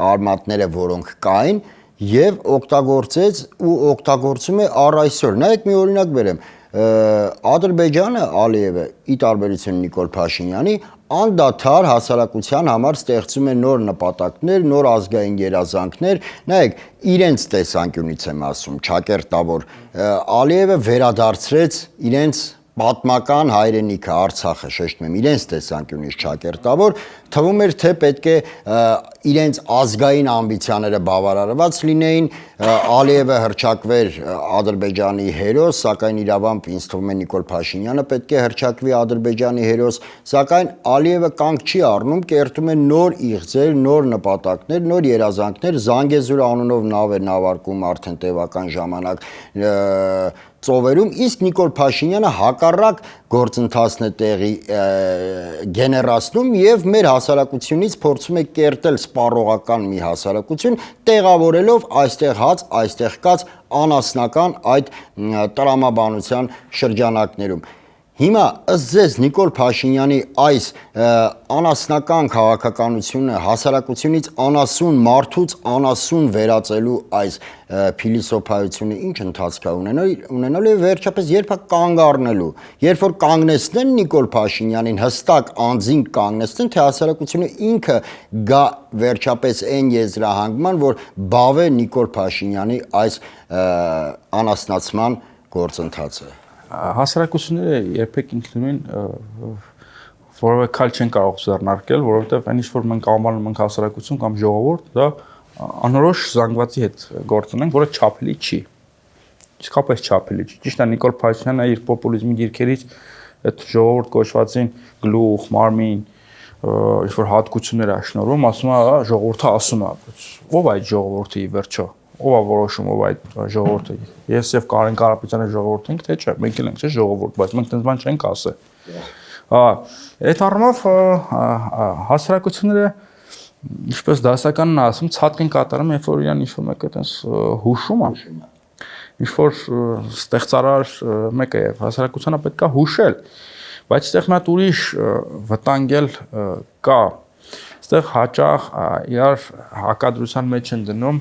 արմատները, որոնք կային, եւ օգտագործեց ու օգտագործում է առ այսօր։ Նայեք մի օրինակ բերեմ։ Ադրբեջանը Ալիևը ի տարբերություն Նիկոլ Փաշինյանի անդադար հասարակության համար ստեղծում է նոր նպատակներ, նոր ազգային երազանքներ, նայեք իրենց տեսանկյունից եմ ասում, ճակերտավոր Ալիևը վերադարձրեց իրենց պատմական հայրենիքը Արցախը, շեշտում եմ, իրենց տեսանկյունից ճակերտավոր, թվում էր թե պետք է իրենց ազգային ամբիցիաները բավարարված լինեին, Ալիևը հռչակվեր Ադրբեջանի հերոս, սակայն իրավամբ ինձ թվում է Նիկոլ Փաշինյանը պետք է հռչակվի Ադրբեջանի հերոս, սակայն Ալիևը կանգ չի առնում, կերտում է նոր իղձեր, նոր նպատակներ, նոր երազանքներ, Զանգեզուր անունով նավ է նավարկում արդեն տևական ժամանակ ծովերում, իսկ Նիկոլ Փաշինյանը հակառակ գործընթացն է տեղի գեներացնում եւ մեր հասարակությունից փորձում է կերտել սպառողական մի հասարակություն, տեղավորելով այստեղ հաց, այստեղ կաց անասնական այդ տրամաբանության շրջանակներում։ Հիմա ըստ ձեզ Նիկոլ Փաշինյանի այս անասնական քաղաքականությունը հասարակությունից անասուն մարդուց անասուն վերածելու այս փիլիսոփայությունը ինչ ընթացք է ունենալու եւ վերջապես երբ է կանգ առնելու, երբ որ կանգնեցնեն Նիկոլ Փաշինյանին հստակ անձին կանգնեցնեն, թե հասարակությունը ինքը գա վերջապես այն եզրահանգման, որ բավե Նիկոլ Փաշինյանի այս անասնացման գործընթացը։ Հասարակությունները երբեք ինքնուրույն որևէ քայլ չեն կարող ձեռնարկել, որովհետև այն ինչ որ մենք անվանում ենք հասարակություն կամ ժողովուրդ, դա անորոշ զանգվածի հետ գործ ունենք, որը չափելի չի։ իսկապես չափելի չի։ Ճիշտ է, Նիկոլ Փաշինյանը իր պոպուլիզմի գիրքերից այդ ժողովուրդ կոչվածին գլուխ, մարմին, ինչ-որ հատկություններ է շնորհում, ասում է, ժողովուրդը ասում է, ով է այդ ժողովուրդը ի վերջո, ով է որոշում, ով է այդ ժողովուրդը։ Ես եւ Կարեն Կարապետյանը ժողովուրդ ենք, թե չէ, մենք էլ ենք, չէ, ժողովուրդ, բայց մենք այդպես բան չենք ասել։ Այդ առումով հասարակությունները ինչպես դասականն ասում, ցածկ են կատարում, երբ որ իրան ինչ-որ մեկը այտենց հուշում է։ Ինչ-որ ստեղծարար մեկը եւ հասարակությանը պետք է հուշել, բայց այստեղ մի հատ ուրիշ վտանգ էլ կա։ Այստեղ հաճախ իրար հակադրության մեջ են դնում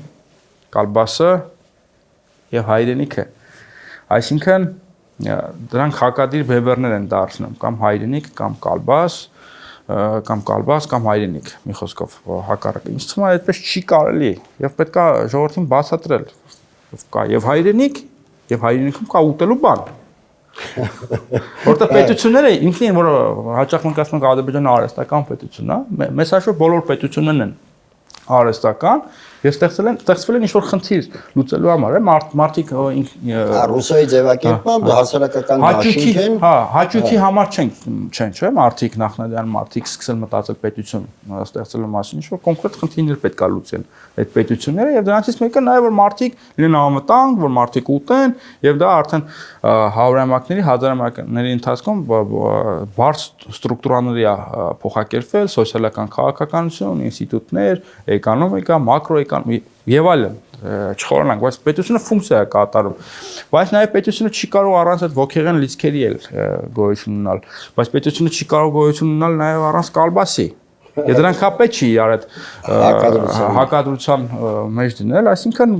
կալբասը եւ հայրենիքը։ Այսինքն դրանք հակադիր բևեռներ են դարձնում, կամ հայրենիք, կամ կալբաս, կամ հայրենիք, մի խոսքով հակառակը։ Ինձ թվում է այդպես չի կարելի եւ պետք է ժողովրդին բացատրել։ Կա եւ հայրենիք, եւ հայրենիքում կա ուտելու բան։ Որտեղ պետությունները ինքնին, որ հաճախ մենք ասում ենք Ադրբեջանը արհեստական պետություն է, մեծ հաշվով բոլոր պետություններն են արհեստական եւ ստեղծվել են ինչ-որ խնդիր լուծելու համար, մարդիկ ռուսայի ձևակերպմամբ հասարակական դաշինք են։ Հա, հաճույքի համար չեն, չէ՞, մարդիկ նախնադարյան մարդիկ սկսել մտածել պետություն ստեղծելու մասին, ինչ-որ կոնկրետ խնդիրներ պետք է լուծեն այդ պետությունները եւ դրանցից մեկը նաեւ որ մարդիկ լինեն անվտանգ, որ մարդիկ ուտեն եւ դա արդեն հարյուրամյակների, հազարամյակների ընթացքում բարձ ստրուկտուրաների է փոխակերպվել, սոցիալական քաղաքականություն, ինստիտուտներ, էկոնոմիկա, մակրոէկոնոմիկա եւ այլն, չխորանանք, բայց պետությունը ֆունկցիա է կատարում։ Բայց նաեւ պետությունը չի կարող առանց այդ ոգեղեն լիցքերի էլ գոյություն ունենալ, բայց պետությունը չի կարող գոյություն ունենալ նաեւ առանց կալբասի։ Եվ դրանք հապետ չի իրար այդ հակադրության մեջ դնել, այսինքն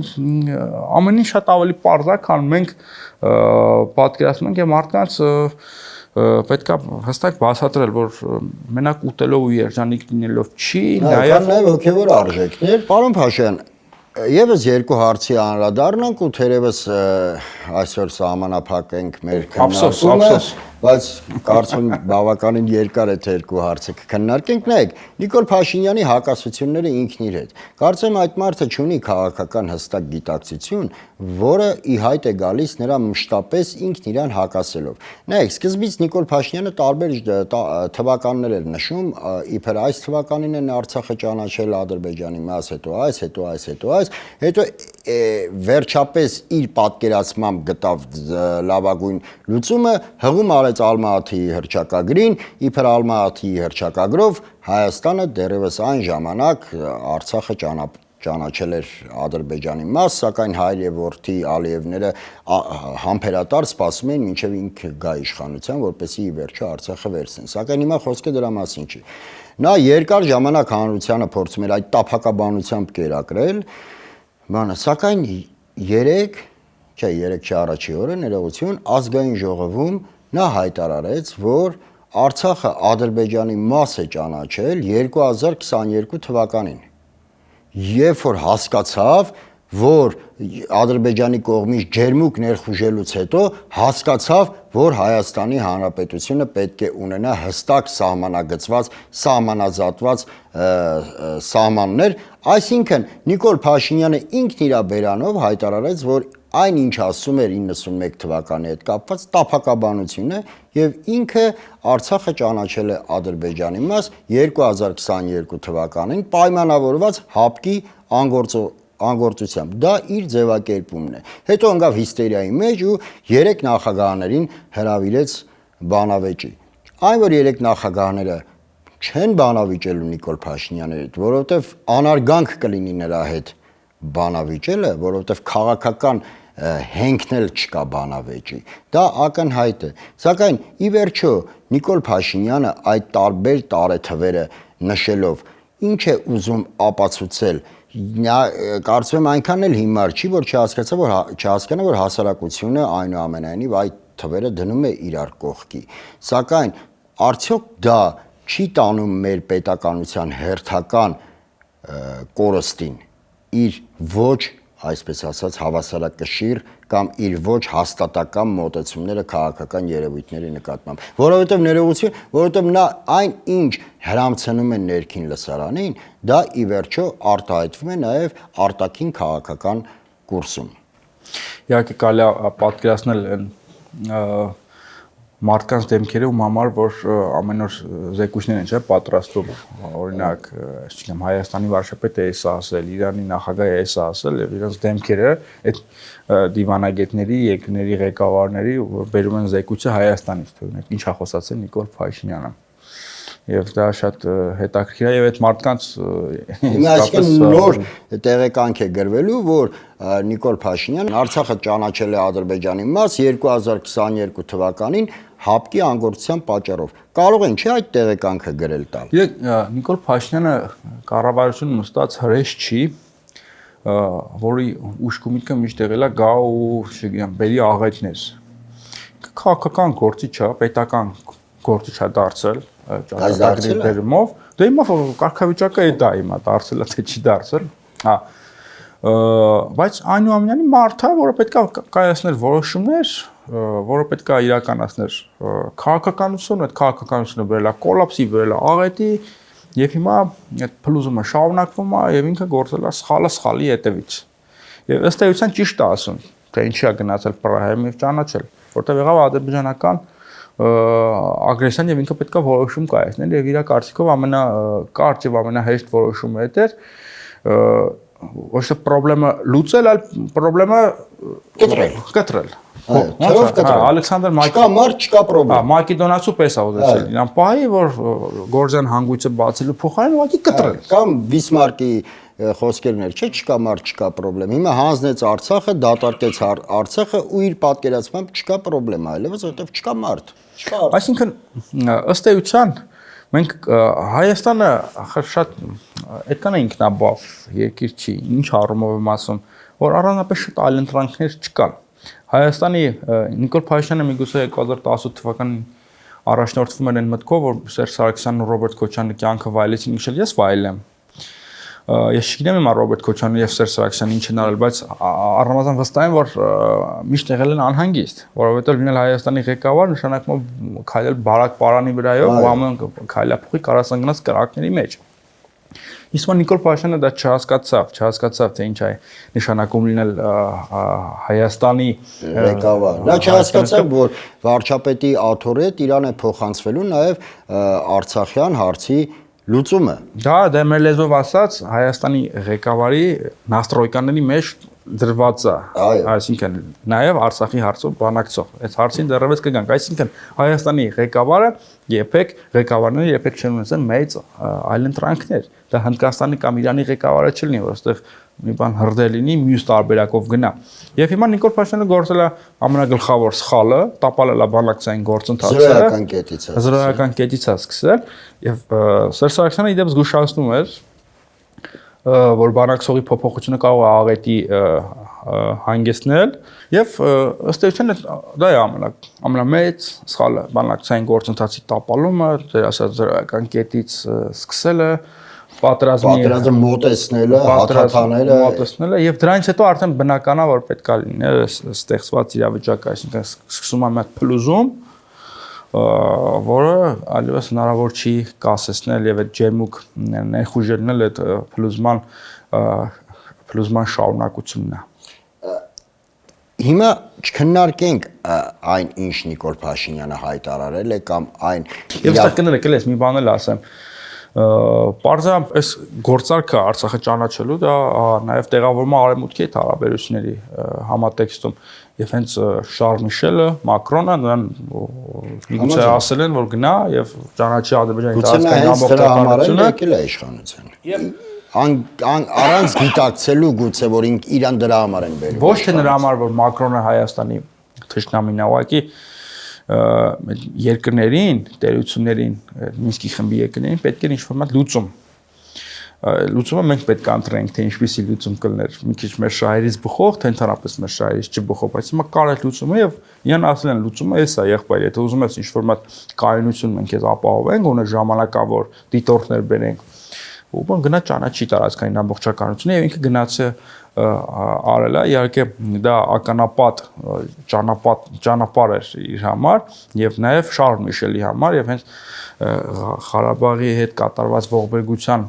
ամեն ինչ շատ ավելի պարզ է, քան մենք պատկերացնում ենք եւ մարդկանց պետք է հստակ բացատրել, որ մենակ ուտելով ու երջանիկ լինելով չի, նաեւ հոգեվոր արժեքներ։ Պարոն Փաշյան, եւս երկու հարցի անդրադառնանք ու թերևս այսօր սահմանափակենք մեր քննարկումը, բայց կարծում բավականին երկար է թե երկու հարցը կքննարկենք։ Նայեք, Նիկոլ Փաշինյանի հակասությունները ինքն իր հետ։ Կարծեմ այդ մարդը չունի քաղաքական հստակ գիտակցություն, որը ի հայտ է գալիս նրա մշտապես ինքն իրան հակասելով։ Նայեք, սկզբից Նիկոլ Փաշինյանը տարբեր թվականներ էր նշում, իբր այս թվականին են Արցախը ճանաչել Ադրբեջանի մաս, հետո վերջապես իր պատկերացմամբ գտավ լավագույն լուծումը, հղում արեց Ալմատիի հռչակագրին, իբր Ալմատիի հռչակագրով Հայաստանը դեռևս այն ժամանակ Արցախը ճանաչել էր Ադրբեջանի մաս, սակայն հայր եւ որդի Ալիևները համբերատար սպասում էին մինչեւ ինքը գա իշխանության, որպեսզի ի վերջո Արցախը վերցնեն։ Սակայն հիմա խոսքը դրա մասին չի։ Նա երկար ժամանակ հանրությանը փորձում էր այդ տափակաբանությամբ կերակրել, սակայն 3 առաջի օրը ներողություն ազգային ժողովում նա հայտարարեց, որ Արցախը Ադրբեջանի մաս է ճանաչել 2022 թվականին։ Երբ որ հասկացավ, որ Ադրբեջանի կողմից ջերմուկ ներխուժելուց հետո հասկացավ, որ Հայաստանի Հանրապետությունը պետք է ունենա հստակ սահմանագծված, սահմանազատված սահմաններ, այսինքն Նիկոլ Փաշինյանը ինքն իր բերանով հայտարարեց, որ այն ինչ ասում էր 91 թվականի հետ կապված տափակաբանություն է եւ ինքը Արցախը ճանաչել է Ադրբեջանի մաս 2022 թվականին պայմանավորված հապկի անգործությամբ։ Դա իր ձևակերպումն է։ Հետո ընկավ հիստերիայի մեջ ու 3 նախագահներին հրավիրեց բանավեճի։ Այն որ 3 նախագահները չեն բանավիճելու Նիկոլ Փաշինյանի հետ, որովհետև անարգանք կլինի նրա հետ բանավիճելը, որովհետև քաղաքական հենքնել չկա բանավեճի։ Դա ակնհայտ է։ Սակայն ի վերջո Նիկոլ Փաշինյանը այդ տարբեր տարեթվերը նշելով ինչ է ուզում ապացուցել, կարծում եմ այնքան էլ հիմար չի, որ չհասկանա, որ հասարակությունը այնուամենայնիվ այդ թվերը դնում է իրար կողքի։ Սակայն արդյոք դա չի տանում մեր պետականության հերթական կորստին իր ոչ, այսպես ասած, հավասարակշիռ կամ իր ոչ հաստատական մոտեցումները քաղաքական երևույթների նկատմամբ, որովհետև նա այն ինչ հրամցնում է ներքին լսարանին, դա ի վերջո արտահայտվում է նաև արտաքին քաղաքական կուրսում։ իհարկե կարելի է պատկերացնել մարդկանց դեմքերը ում համար որ ամեն օր զեկույցներ են չէ պատրաստում օրինակ չգիտեմ Հայաստանի վարչապետը էս ասել Իրանի նախագահը էս ասել եւ իրենց դեմքերը այդ դիվանագետների երկրների ղեկավարների բերում են զեկույցը Հայաստանից օրինակ ինչա խոսացել Նիկոլ Փաշինյանը եւ դա շատ հետաքրքիր է եւ այդ մարդկանց այսինքն նոր տեղեկանք է գրվելու որ Նիկոլ Փաշինյանն Արցախը ճանաչել է Ադրբեջանի մաս 2022 թվականին հապկի անգործության պատճառով կարող են չէ այդ տեղեկանքը գրել տալ Նիկոլ Փաշինյանը կառավարություն նստած հրեշ չի որի ուշք ու միտքը միշտ եղել է գա ու չգիտեմ բերի աղետներ քաղաքական գործիչ է պետական գործիչ է դարձել ճարտարապետի բերումով դե հիմա կարգավիճակը է դա հիմա դարձել է թե չի դարձել հա բայց այնուամենայնիվ մարդ է որը պետք է կայացներ որոշումներ որը պետք է իրականացներ քաղաքականություն այդ քաղաքականությունը բերել է կոլապսի բերել է աղետի եւ հիմա այդ փլուզումը շարունակվում է եւ ինքը գործել է սխալը սխալի հետևից եւ ըստ էության ճիշտ է ասում թե ինչի է գնացել Պրահայում եւ ճանաչել որտեղ եղավ ադրբեջանական ագրեսիան եւ ինքը պետքա որոշում կայացնել եւ իր կարծիքով ամենակարճ եւ ամենահեշտ որոշումը էր ոչ թե խնդրը լուծել, այլ խնդրը կտրել։ Ալեքսանդր չկա խնդրեմ։ Մակեդոնացու պես է ուզեցել իրան պահի, որ Գորզյան հանգույցը բացելու փոխարեն ուղղակի կտրել։ Կամ Բիսմարկի խոսքերն էր, չէ, չկա մարդ, չկա խնդրեմ։ Հիմա հանձնեց Արցախը, դատարկեց Արցախը ու իր պատկերացմամբ չկա խնդրեմ, այլևս որովհետև չկա մարդ։ Այսինքն ըստ էության մենք Հայաստանը շատ այդքան է ինքնաբավ երկիր չի, ինչ առումով եմ ասում, որ առանձնապես շատ այլընտրանքներ չկան։ Հայաստանի Նիկոլ Փաշինյանը միգուցե 2018 թվականին առաջնորդվում էր այն մտքով, որ Սերժ Սարգսյանն ու Ռոբերտ Քոչյանը կյանքը վայելեցին, ինչել ես վայելեմ։ Ես չգիտեմ հիմա Ռոբերտ Քոչյանը եւ Սերժ Սարգսյանը ինչ են արել, բայց առնվազն վստահ եմ, որ միշտ եղել են անհանգիստ, որովհետեւ լինել Հայաստանի ղեկավար նշանակում է քայլել բարակ պարանի վրայով, ու ամեն քայլափոխի կարասանգնած կրակների մեջ։ Իսկ Նիկոլ Փաշինյանը դա չհասկացավ, թե ինչ է նշանակում լինել Հայաստանի ղեկավար։ Նա չհասկացավ, որ վարչապետի աթոռետ իրան է փոխանցվելու նաեւ Արցախյան հարցի լուծումը։ Դա մեր լեզվով ասած Հայաստանի ղեկավարի նաստրոյկաների մեջ դրված է, այսինքն նաև Արցախի հարցով բանակցող։ Այս հարցին դեռևս կգանք, այսինքն Հայաստանի ղեկավարը ղեկավարները երբեք չեն ունեցել մեծ այլընտրանքներ։ Դա Հնդկաստանի կամ Իրանի ղեկավարը չլինի, որ այստեղ մի բան հրդեհ լինի, մյուս տարբերակով գնա։ Եւ հիմա Նիկոլ Փաշինյանը գործել է ամենագլխավոր սխալը, տապալել է բանակցային գործընթացը, զրոյական կետից է սկսել եւ Սերժ Սարգսյանը իդեպ զգուշացնում էր որ բանակցողի փոփոխությունը կարող է աղետի հանգեցնել եւ ըստ էության դա է ամենամեծ սխալը բանակցային գործընթացի տապալումը, դեր ասած զրոյական կետից սկսելը պատրաստը մոտեցնելը, հաթաթաները եւ դրանից հետո արդեն բնականա որ պետք է լինի ստեղծված իրավիճակը, այսինքն սկսում է մի փլուզում, որը այլևս հնարավոր չի կասեցնել եւ այդ ջերմուկ ներխուժելն էլ այդ փլուզման շարունակությունն է։ Հիմա չքննարկենք այն ինչ Նիկոլ Փաշինյանը հայտարարել է կամ այն եւ ստեղ կներեք ես մի բան էլ ասեմ Պարզապես այս գործարքը Արցախը ճանաչելու դա նաև տեղավորվում է արևմուտքի հետ հարաբերությունների համատեքստում եւ հենց Շարլ Միշելը, Մակրոնը նրան միգուցե ասել են որ գնա եւ ճանաչի Ադրբեջանի տարածքային ամբողջականությունը եկել է իշխանության։ Առանց գիտակցելու գուցե որ իրան դրա համար են բերում։ Ոչ թե նրա համար որ Մակրոնը Հայաստանի թշնամին է, ուղղակի երկրներին, տերություններին, Մինսկի խմբի երկրներին պետք է ինչ-որ մատ լուծում։ Լուծումը մենք պետք է ընտրենք, թե ինչպիսի լուծում կլներ, մի քիչ մեր շահերից բխող, թե ընդհանրապես մեր շահերից չբխող, բայց հիմա կար այդ լուծումը եւ իրան ասել են լուծումը էս է, եղբայր, եթե ուզում ես ինչ-որ մատ կայունություն մենք քեզ ապահովենք, ունես ժամանակավոր դիտորդներ բերենք, ու բան գնա ճանաչի տարածքային ամբողջականությունը եւ ինքը գնացը արել է, իհարկե դա ականապատ ճանապարհ էր իր համար եւ նաեւ Շարլ Միշելի համար եւ հենց Ղարաբաղի հետ կատարված ողբերգության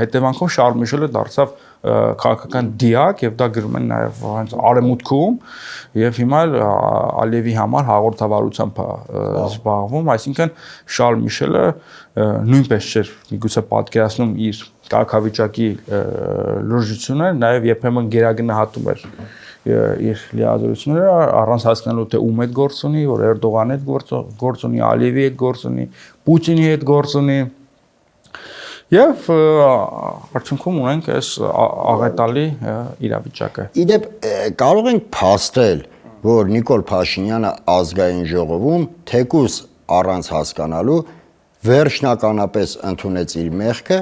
հետևանքով Շարլ Միշելը դարձավ քաղաքական դիակ եւ դա գրում են նաեւ հենց արեմուտքում եւ հիմա Ալիևի համար հաղորդավարությամբ զբաղվում, այսինքն Շարլ Միշելը նույնպես չէր միգուցե պատկերացնում իր կարգավիճակի լրջությունը, նաեւ երբեմն գերագնահատում էր իր լիազորությունները առանց հասկանալու թե ում հետ գործ ունի, որ Էրդողանի հետ գործ ունի, Ալիևի հետ գործ ունի, Պուտինի հետ գործ ունի եւ արդյունքում ունենք այս աղետալի իրավիճակը։ Իդեպ կարող ենք փաստել, որ Նիկոլ Փաշինյանը ազգային ժողովում թեկուզ առանց հասկանալու վերջնականապես ընդունեց իր մեղքը,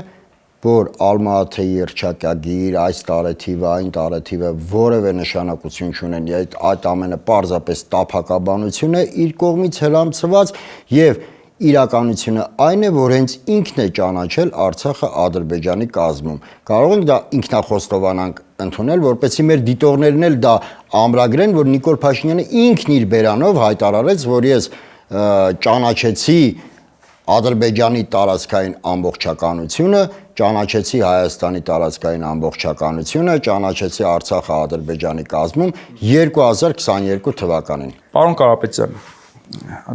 որ Ալմա-Աթեի երգչակագիր, այս տարեթիվը, այն տարեթիվը որևէ նշանակություն չունեն, այդ ամենը պարզապես տափակաբանություն է իր կողմից հրամցված եւ իրականությունը այն է, որ հենց ինքն է ճանաչել Արցախը Ադրբեջանի կազմում։ Կարող ենք դա ինքնախոստովանանք ընդունել, որպեսզի մեր դիտողներն էլ դա ամրագրեն, որ Նիկոլ Փաշինյանը ինքն իր բերանով հայտարարեց, որ ես ճանաչեցի Ադրբեջանի տարածքային ամբողջականությունը, ճանաչեցի Հայաստանի տարածքային ամբողջականությունը, ճանաչեցի Արցախը Ադրբեջանի կազմում 2022 թվականին։ Պարոն Կարապետյան,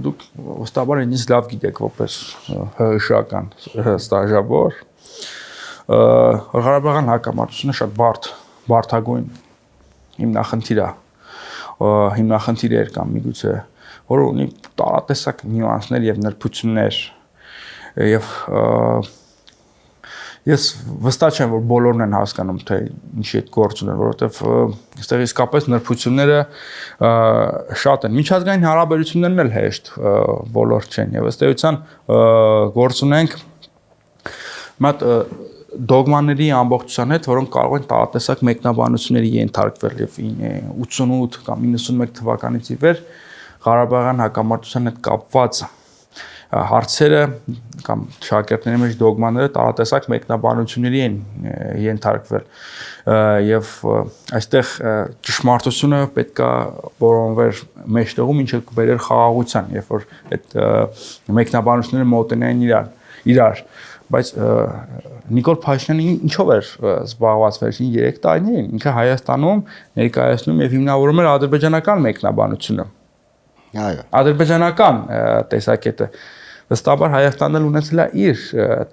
դուք ոստաբար ինձ լավ գիտեք որպես հրշական ստաժաբոր, Ղարաբաղյան հակամարտությունը շատ բարդագույն հիմնախնդիրներ կամ միգուցե որ ունի տարատեսակ նյուանսներ եւ նրբություններ եւ ես վստահ չեմ որ բոլորն են հասկանում թե ինչի հետ գործ ունեն, որովհետեւ այստեղ իսկապես նրբությունները շատ են։ Միջազգային հարաբերություններն էլ հեշտ բոլոր չեն եւ ըստ էության գործ ունենք մատ դոգմաների ամբողջության հետ, որոնք կարող են տարատեսակ մեկնաբանությունների ենթարկվել եւ 88 կամ 91 թվականից ի վեր Ղարաբաղյան հակամարտության հետ կապված հարցերը կամ շակերտների մեջ դոգմաները տարատեսակ մեկնաբանությունների են ենթարկվել եւ այստեղ ճշմարտությունը պետքա որոնվեր մեջտեղում ինչը կբերեր խաղաղության, երբ որ այդ մեկնաբանությունները մոտենային իրար, բայց Նիկոլ Փաշինյանը ինչով էր զբաղված վերջին 3 տարիներին, ինքը Հայաստանում ներկայացնում եւ հիմնավորում էր ադրբեջանական մեկնաբանությունը։ Այո։ Ադրբեջանական տեսակետը վստահաբար Հայաստանն էլ ունեցել է իր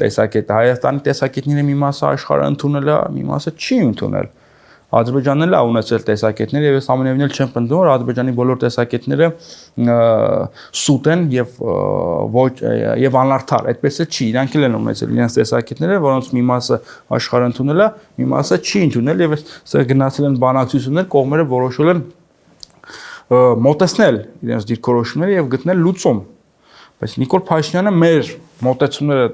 տեսակետը։ Հայաստանի տեսակետների մի մասը աշխարհը ընդունել է, մի մասը չի ընդունել։ Ադրբեջանն էլ է ունեցել տեսակետներ եւ ես ամենևին էլ չեմ պնդում, որ Ադրբեջանի բոլոր տեսակետները սուտ են եւ անարդար։ Այդպես է չի, իրանք էլ են ունեցել իրենց տեսակետները, որոնց մի մասը աշխարհը ընդունել է, մի մասը չի ընդունել եւ սա գնացել են բանակցություններ, կողմերը որոշել են մոտեցնել իրենց դիրքորոշումները եւ գտնել լուծում։ Բայց Նիկոլ Փաշինյանը մեր մոտեցումները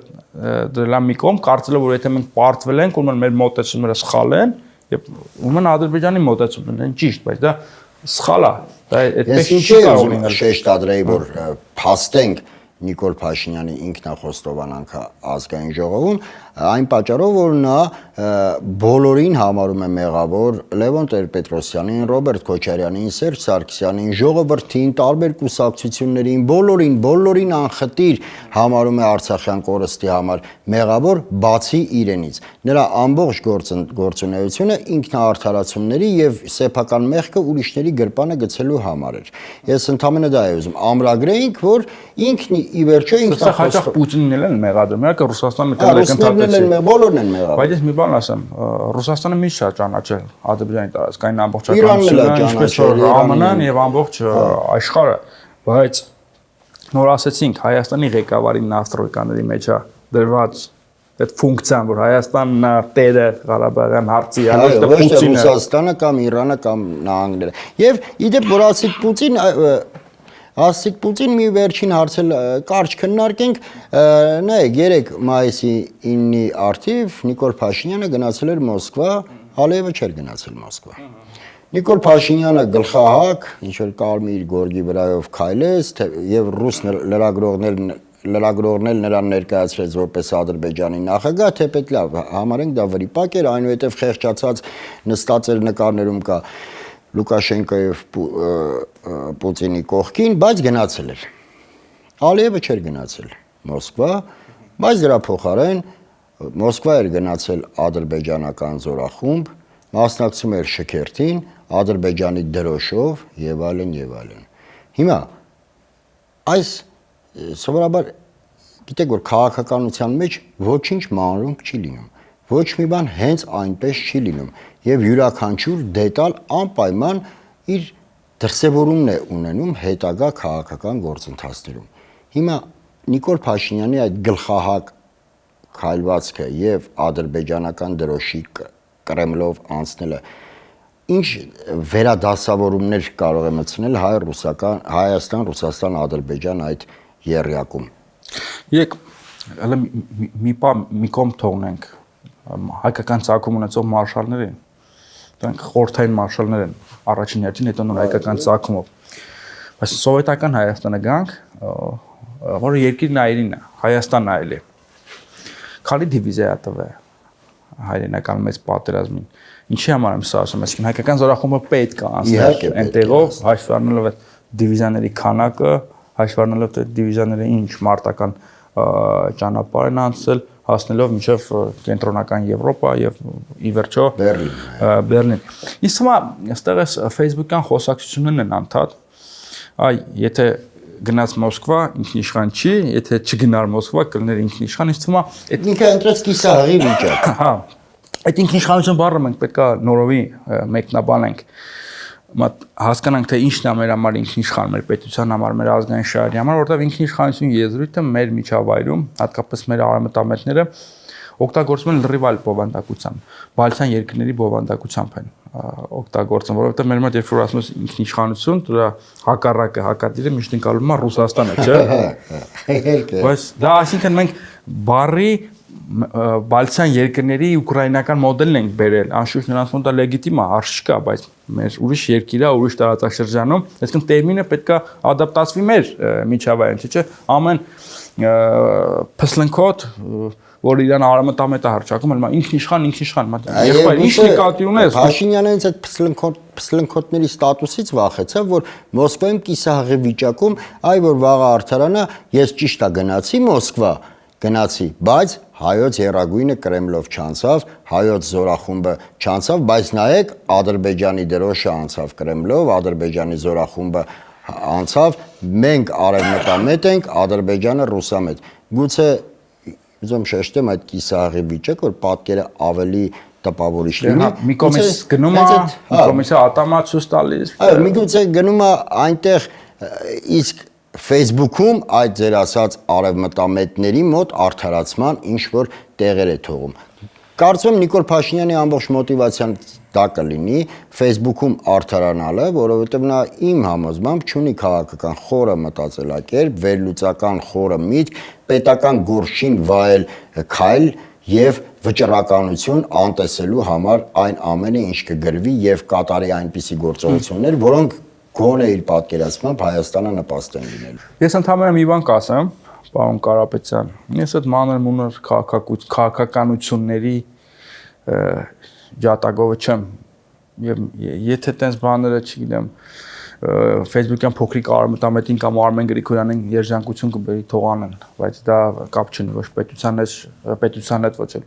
դրել մի կողմ, կարծել է որ եթե մենք պարտվել ենք, ուրեմն մեր մոտեցումները սխալ են եւ ուրեմն Ադրբեջանի մոտեցումներն են ճիշտ, բայց դա սխալ է։ Դա այդպես չի կարող լինել։ Շեշտադրեի որ փաստենք Նիկոլ Փաշինյանի ինքնախոստովանանքը ազգային ժողովում, այն պատճառով որ նա բոլորին համարում է մեղավոր Լևոն Տեր-Պետրոսյանին, Ռոբերտ Քոչարյանին, Սերժ Սարգսյանին, ժողովրդին, տարբեր կուսակցություններին, բոլորին անխտիր համարում է Արցախյան կորստի համար մեղավոր, բացի իրենից։ Նրա ամբողջ գործունեությունը ինքնաարդարացումների եւ սեփական մեղքը ուրիշների գրպանը գցելու համար էր։ Ես ընդհանրապես դա եմ ուզում ամրագրեինք, որ ինքն ի վերջո հաճախ Պուտինին էլ են մեղադրում, իհարկե Ռուսաստանը բոլորն են մեղավոր։ Բայց ես մի բան ասեմ, Ռուսաստանը միշտ է ճանաչել Ադրբեջանի տարածքային ամբողջականությունը, ինչպես որ ԱՄՆ-ն եւ ամբողջ աշխարհը, բայց նոր ասեցինք Հայաստանի ղեկավարի նաստրոյկաների մեջ է դրված այդ ֆունկցիան, որ Հայաստանն է տերը Ղարաբաղյան հարցի, ոչ թե Պուտինը, Ռուսաստանը կամ Իրանը կամ նահանգները։ Եվ իդեպ որ ասիկ Պուտին մի վերջին հարցել կարճ քննարկենք, նայեք 3 մայիսի 9-ի արդիվ Նիկոլ Փաշինյանը գնացել էր Մոսկվա, Ալիևը չէր գնացել Մոսկվա։ Նիկոլ Փաշինյանը գլխահակ, ինչ որ Կարմիր գորգի վրայով քայլեց, եւ ռուս լրագրողներն նրան ներկայացրեց որպես Ադրբեջանի նախագահ, թեպետ լավ, համարենք դա վրիպակ էր, այնուհետև խեղճացած նստած էր նկարներում կա Լուկաշենկո եւ Պուտինի կողքին, բայց գնացել էր։ Ալիևը չէր գնացել Մոսկվա, բայց դրա փոխարեն Մոսկվա էր գնացել ադրբեջանական զորախումբ, մասնակցում էր շքերթին, Ադրբեջանի դրոշով եւ այլն եւ այլն։ Հիմա այս սովորաբար գիտեք որ քաղաքականության մեջ ոչինչ մանրունք չի լինում։ Ոչ մի բան հենց այնպես չի լինում եւ յուրաքանչյուր դետալ անպայման իր դրսևորումն է ունենում հետագա քաղաքական գործընթացներում։ Հիմա Նիկոլ Փաշինյանի այդ գլխահակ քայլվածքը եւ ադրբեջանական դրոշի Կրեմլով անցնելը ինչ վերադասավորումներ կարող է մտցնել Հայաստան, Ռուսաստան, Ադրբեջան այդ երյակում։ Եկ հələ մի կողմ թողնենք հայկական ցակում ունեցող մարշալներին, դրանք խորհրդային մարշալներ են առաջին հերթին, հետո նոր հայկական ցակումով։ Բայց սովետական Հայաստանը գանք, որը երկիր նայելին է, Հայաստան նայել է։ Քանի դիվիզիա տվել հայրենական մեծ պատերազմին։ Ինչի համար եմ սա ասում, այսինքն հայկական զորախումբը պետք է անցներ այնտեղով, հաշվի առնելով այդ դիվիզիաների քանակը, հաշվի առնելով այդ դիվիզիաները ինչ մարտական ճանապարհ են անցել, հասնելով մինչև կենտրոնական Եվրոպա եւ ի վերջո Բերլին։ Իսկ հիմա այստեղ էս Facebook-յան խոսակցություններն են անդադ։ Այ եթե գնաց Մոսկվա ինքնիշխան չի, եթե չգնար Մոսկվա կլներ ինքնիշխան, իսկ հիմա այդ ինքը ընտրեց կիսահղի վիճակ։ Հա։ Այդ ինքնիշխանություն բառը մենք պետքա նորովի մեկնաբանենք։ Հասկանանք թե ինչն է մեր համար ինքնիշխան, մեր պետության համար, մեր ազգային շահերի համար, որովհետև ինքնիշխանություն եզրույթը մեր միջավայրում, հատկապես մեր արևմտամետները օգտագործում են լրիվ այլ բովանդակությամբ, բալթյան երկրների բովանդակությամբ են օգտագործում, որովհետև մեր մոտ երբ որ ասում ես ինքնիշխանություն, դրա հակառակը, հակադիրը միշտ ընկալվում է Ռուսաստանը, չէ՞։ Բայց դա այսինքն մենք բառի բալթյան երկրների ուկրաինական մոդելն ենք բերել, անշուշտ նրանց մոտ դա լեգիտիմ է, հարց չկա, բայց մեր ուրիշ երկիր է, ուրիշ տարածաշրջանում, այսինքն տերմինը պետքա ադապտացվի մեր միջավայրին, չէ՞, ամեն փսլնքոտ, որ իրան արամտամետը հարճակում, էլ ինքնիշխան, եղբայր, ինչ նկատի ունես։ Փաշինյանը ինձ այդ փսլնքոտների ստատուսից վախեցավ, որ Մոսկվայում կիսահղի վիճակում, այ որ վաղը արդարանա, ես ճիշտ է գնացի Մոսկվա, բայց հայոց երագույնը Կրեմլով չանցավ, հայոց զորախումբը չանցավ, բայց նայեք Ադրբեջանի դրոշը անցավ Կրեմլով, Ադրբեջանի զորախումբը անցավ, մենք արևմտամետ ենք, Ադրբեջանը ռուսամետ։ Գուցե ուզում շեշտեմ այդ կիսահղի վիճակը, որ պատկերը ավելի տպավորիչ լինի։ Մի կողմից գնում է, մի կողմից ատամա ցույց տալիս։ Այո, միգուցե գնում է այնտեղ իսկ Facebook-ում այդ ձեր ասած արևմտամետների մոտ արդարացման ինչ որ տեղեր է թողում։ Կարծում եմ Նիկոլ Փաշինյանի ամբողջ մոտիվացիան դա կլինի Facebook-ում արդարանալը, որովհետև նա իմ համոզմամբ չունի քաղաքական խորը մտածելակերպ, վերլուծական խորը միտք, պետական գործին վայել քայլ եւ վճռականություն անտեսելու համար այն ամենը, ինչ կգրվի եւ կատարի այնպիսի գործողություններ, որոնք գոնե իր պատկերացմամբ Հայաստանը նպաստ են լինելու։ Ես ընդհանրապես մի բան կասեմ, պարոն Կարապետյան։ Ես այդ մանր-մունր քաղաքականությունների ջատագովը չեմ։ Եվ եթե տենց բաները, չգիտեմ, Facebook-յան փոքրիկ արմատամետին կամ Արմեն Գրիգորյանին երջանկություն կբերի թողանեն, բայց դա կապ չունի ոչ պետության հետ, ոչ էլ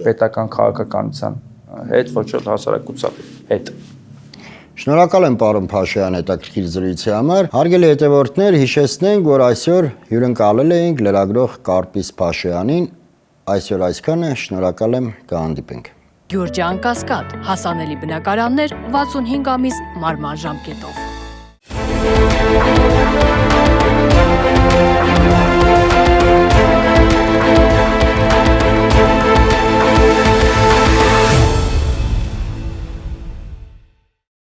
պետական քաղաքականության հետ, ոչ էլ հասարակության հետ։ Շնորհակալ եմ պարոն Փաշյան հետաքրքիր զրույցի համար։ Հարգելի հետևորդներ, հիշեցնենք, որ այսօր հյուրընկալել էինք լրագրող Կարպիս Փաշյանին։ Այսօր այսքանը, շնորհակալ եմ, կհանդիպենք։ Գյուրջան Կասկադ, հասանելի բնակարաններ 65 ամիս մարման ժամկետով։